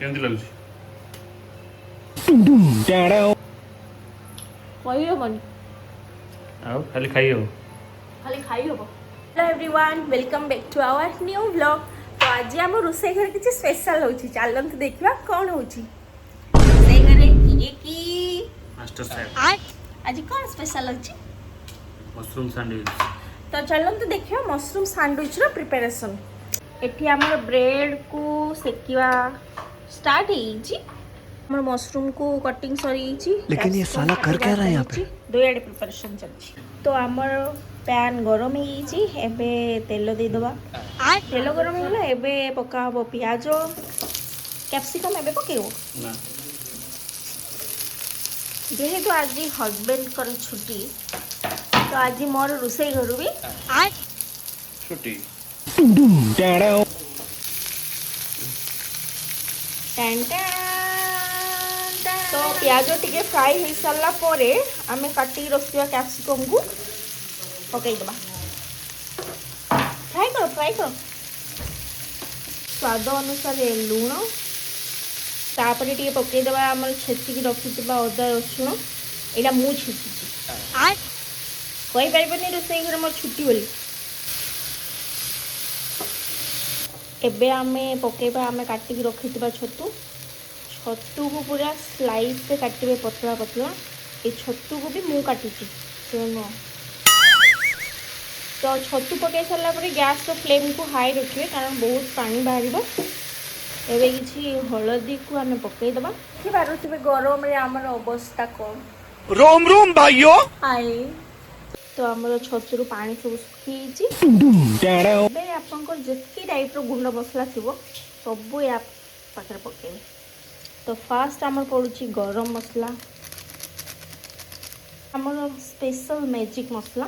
କେମିତି ଲାଗୁଛି? କହିହବନି, ଆଉ ଖାଲି ଖାଇ ହବ? ଖାଲି ଖାଇ ହବ। Hello everyone, welcome back to our new vlog. तो आज आम रोषे घर किसी स्पेशल होची, चलत देखा कौन होची रोषे घर किए की मास्टर शेफ आज कौन स्पेशल होची। Mushroom sandwich. तो चलत देखिए मशरूम सैंडविच रो प्रिपरेशन। एठी हमर ब्रेड को सेकिवा स्टार्ट हेची। हमर मशरूम को कटिंग सरी, लेकिन ये साला कर क्या रहा है यहाँ पे? दो आड़े प्रिपरेशन चलची। तो हमर पैन गरम हेची, एबे तेल दे दबा। तेल गरम होला, एबे पका हबो प्याज कैप्सिकम एबे पकेबो ना जेहेतु आज हस्बैंड कर छुट्टी, तो आज मोर रोषे घर भी छुट्टी। Tan tan. तो प्याज टिके फ्राई हो सारा पर आम काटिक रखा कैप्सिकम को पकईदबा। फ्राई कर फ्राई कर। स्वाद अनुसार लुण, तापर टे पकईदबा आम छेचिक रखिथिबा अदा रसुण। यहाँ मु छेची कहीपर रोषे घर मोर छुट्टी बोली। एबे आमे पकेबा आमे काटिक रखिथिबा छतु। छतु को पूरा स्लाइस से काटिबे पतला पतला। ए छतु को भी मु काटिची सुनो। तो छतु पकई सारा पर गैस रो फ्लेम को हाई रखिए, कारण बहुत पानी बाहर। एबे किछि हळदी को आमे पकई दबा। कि बारुथिबे गरम रे हमर अवस्था कौन। रोम रोम भाइयों। हाय तो आमर छतुरु पानी सब सुखी। आपंकर जितकी टाइप रो गुंड मसला थी सब या पाखे पकेबे। तो फास्ट आमर पड़ुची गरम मसला, आमर स्पेशल मैजिक मसला।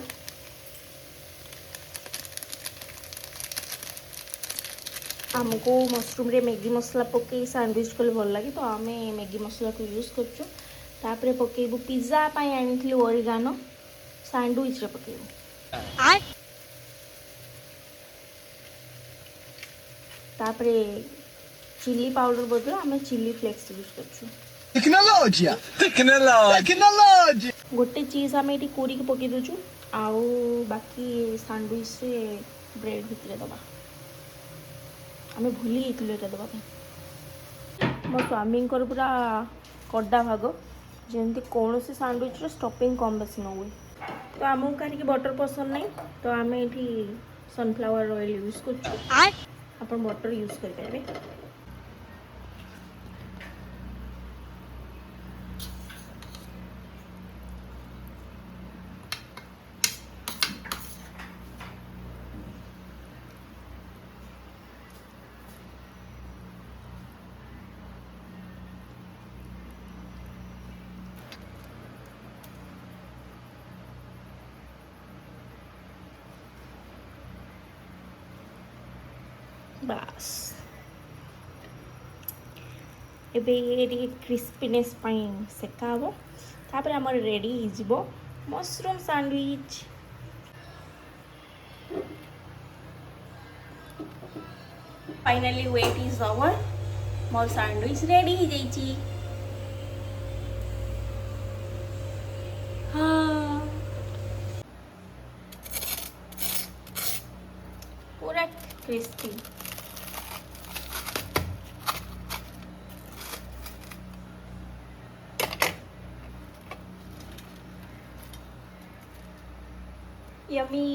आमको मशरूम रे मैगी मसला पकई सैंडविच कले भल लगे, तो आम मैगी मसला को यूज करछु। तापरे पकेबू पिज्जा पाई आनिथिलु ओरिगानो, सैंडविच रे पकेबू। तापरे चिली पाउडर बदल आम चिली फ्लेक्स यूज करछु। Technology technology. गोटे चीज आम ये कोरी पकई दूचु, आउ बाकी सैंडविच से ब्रेड भितर दबा। आम भूली ये दबा। मो स्वामी पूरा कड़ा भाग, जमी कौन सी सैंडविच स्टफिंग कम बेसी न हुए। तो आमको कहीं बटर पसंद नहीं, तो आम ये सनफ्लावर ऑयल यूज कर बटर यूज करेंगे। बस एबे ये क्रिस्पीनेस सेका हम। तापर आम रेडी हो mushroom sandwich. Finally wait is over, मोर सैंडविच रेडी हो जाइए। हाँ पूरा क्रिस्पी। यम्मी।